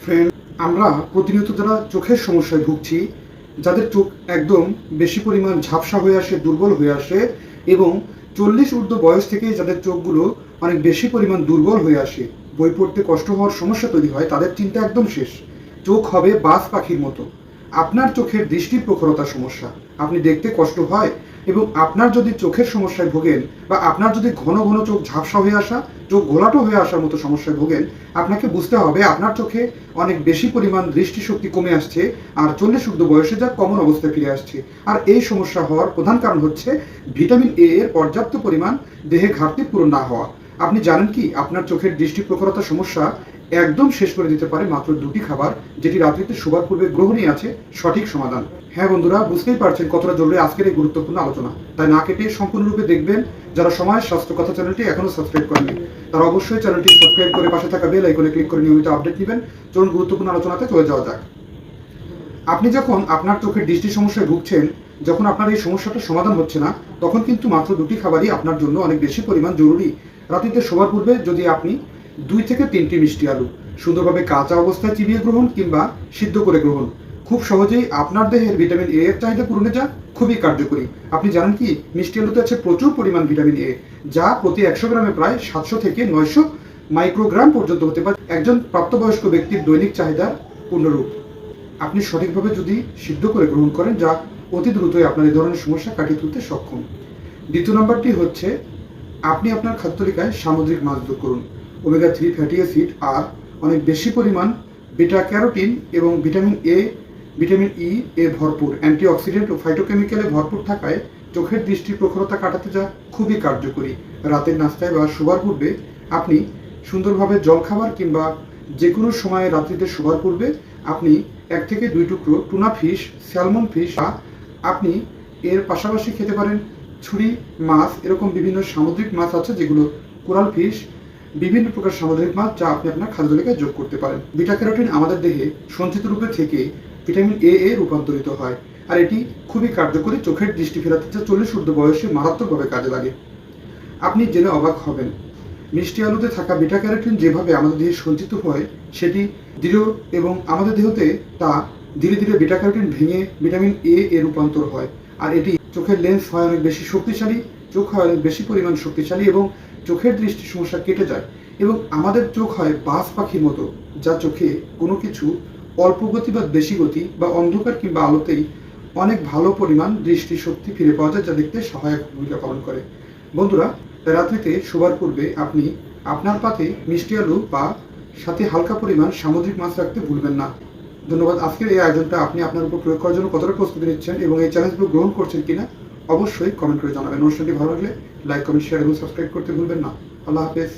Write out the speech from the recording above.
Friend, আমরা প্রতিনিয়ত যারা চোখের সমস্যায় ভুগছি, যাদের চোখ একদম বেশি পরিমাণ ঝাপসা হয়ে আসে, দুর্বল হয়ে আসে এবং 40 ঊর্ধ্ব বয়স থেকে যাদের চোখগুলো অনেক বেশি পরিমাণ দুর্বল হয়ে আসে, বই পড়তে কষ্ট হওয়ার সমস্যা তৈরি হয়, তাদের চিন্তা একদম শেষ। চোখ হবে বাজ পাখির মতো। আপনার চোখের দৃষ্টির প্রখরতার সমস্যা, আপনি দেখতে কষ্ট হয় এবং আপনার যদি চোখের সমস্যায় ভোগেন বা আপনার যদি ঘন ঘন চোখ ঝাপসা হয়ে আসা, চোখ ঘোলাটো হয়ে আসার মতো সমস্যায় ভোগেন, আপনাকে বুঝতে হবে আপনার চোখে অনেক বেশি পরিমাণ দৃষ্টিশক্তি কমে আসছে আর 40 ঊর্ধ্ব বয়সে যা কমন অবস্থায় ফিরে আসছে। আর এই সমস্যা হওয়ার প্রধান কারণ হচ্ছে ভিটামিন এ এর পর্যাপ্ত পরিমাণ দেহে ঘাটতি পূরণ না হওয়া। আপনি জানেন কি আপনার চোখের দৃষ্টি প্রখরতার সমস্যা একদম শেষ করে দিতে পারে মাত্র 2টি খাবার, যেটি রাত্রিতে শোবার পূর্বে গ্রহণই আছে সঠিক সমাধান। হ্যাঁ বন্ধুরা, বুঝতেই পারছেন কতটা জরুরি আজকের এই গুরুত্বপূর্ণ আলোচনা, তাই না কেটে সম্পূর্ণরূপে দেখবেন। যারা সময়ের স্বাস্থ্য কথা চ্যানেলটি এখনো সাবস্ক্রাইব করেনি, তারা অবশ্যই চ্যানেলটি সাবস্ক্রাইব করে পাশে থাকা বেল আইকনে ক্লিক করে নিয়মিত আপডেট নেবেন। চলুন গুরুত্বপূর্ণ আলোচনাতে চলে যাওয়া যাক। আপনি যখন আপনার চোখের দৃষ্টি সমস্যায় ভুগছেন, যখন আপনার এই সমস্যাটা সমাধান হচ্ছে না, তখন কিন্তু মাত্র 2টি খাবারই আপনার জন্য অনেক বেশি পরিমাণ জরুরি। রাত্রিতে শোবার পূর্বে যদি আপনি 2 থেকে 3টি মিষ্টি আলু সুন্দরভাবে কাঁচা অবস্থায় চিবিয়ে গ্রহণ কিংবা সিদ্ধ করে গ্রহণ, খুব সহজেই আপনার দেহের ভিটামিন এ এর চাহিদা পূরণে যা খুবই কার্যকরী। আপনি জানেন কি মিষ্টি আলুতে আছে প্রচুর পরিমাণ ভিটামিন এ, যা প্রতি 100 গ্রামে প্রায় 700 থেকে 900 মাইক্রোগ্রাম পর্যন্ত হতে পারে, একজন প্রাপ্তবয়স্ক ব্যক্তির দৈনিক চাহিদার পূর্ণরূপ। আপনি সঠিকভাবে যদি সিদ্ধ করে গ্রহণ করেন, যা অতি দ্রুতই আপনার এই ধরনের সমস্যা কাটিয়ে তুলতে সক্ষম। দ্বিতীয় নম্বরটি হচ্ছে আপনি আপনার খাদ্য তালিকায় সামুদ্রিক মাছ যোগ করুন। ওমেগা 3 ফ্যাটি অ্যাসিড আর অনেক বেশি পরিমাণ বিটা ক্যারোটিন এবং ভিটামিন এ, ভিটামিন ই এ ভরপুর, অ্যান্টিঅক্সিডেন্ট ও ফাইটোকেমিক্যালে ভরপুর থাকায় চোখের দৃষ্টির প্রখরতা কাটাতে যা খুবই কার্যকরী। রাতের নাস্তায় বা শোবার পূর্বে আপনি সুন্দরভাবে জলখাবার কিংবা যে কোনো সময় রাত্রিতে শোবার পূর্বে আপনি 1 থেকে 2 টুকরো টুনা ফিশ, স্যালমন ফিশ, বা আপনি এর পাশাপাশি খেতে পারেন ছুরি মাছ, এরকম বিভিন্ন সামুদ্রিক মাছ আছে যেগুলো কোরাল ফিশ, বিভিন্ন প্রকার সামুদ্রিক মাছ, যা আপনি আপনার খাদ্য তালিকায় যোগ করতে পারেন। বিটা ক্যারোটিন আমাদের দেহে সঞ্চিত রূপে থেকে ভিটামিন এ এ রূপান্তরিত হয় আর এটি খুবই কার্যকরী চোখের দৃষ্টি ফেরাতে, যা 40 ঊর্ধ্ব বয়সে মারাত্মকভাবে কাজে লাগে। আপনি জেনে অবাক হবেন মিষ্টি আলুতে থাকা বিটা ক্যারোটিন যেভাবে আমাদের দেহে সঞ্চিত হয় সেটি দৃঢ় এবং আমাদের দেহতে তা ধীরে ধীরে বিটা ক্যারোটিন ভেঙে ভিটামিন এ এ রূপান্তর হয় আর এটি চোখের লেন্স হয় অনেক বেশি শক্তিশালী, চোখ হয় অনেক বেশি পরিমাণ শক্তিশালী এবং চোখের দৃষ্টি সমস্যা কেটে যায় এবং আমাদের চোখ হয় বাজ পাখির মতো, যা চোখে কোনো কিছু অল্প গতি বা বেশি গতি বা অন্ধকার কিংবা আলোতেই অনেক ভালো পরিমাণ দৃষ্টি শক্তি ফিরে পাওয়া যায়, যা দেখতে সহায়ক ভূমিকা পালন করে। বন্ধুরা, রাত্রিতে শোবার পূর্বে আপনি আপনার পাতে মিষ্টি আলু বা সাথে হালকা পরিমাণ সামুদ্রিক মাছ রাখতে ভুলবেন না। ধন্যবাদ। আজকের এই আয়োজনটা আপনি আপনার উপর প্রয়োগ করার জন্য কতটা প্রস্তুতি নিচ্ছেন এবং এই চ্যালেঞ্জগুলো গ্রহণ করছেন কিনা অবশ্যই কমেন্ট করে জানাবেন। অনুষ্ঠানটি ভালো লাগলে লাইক, কমেন্ট, শেয়ার এবং সাবস্ক্রাইব করতে ভুলবেন না। আল্লাহ হাফেজ।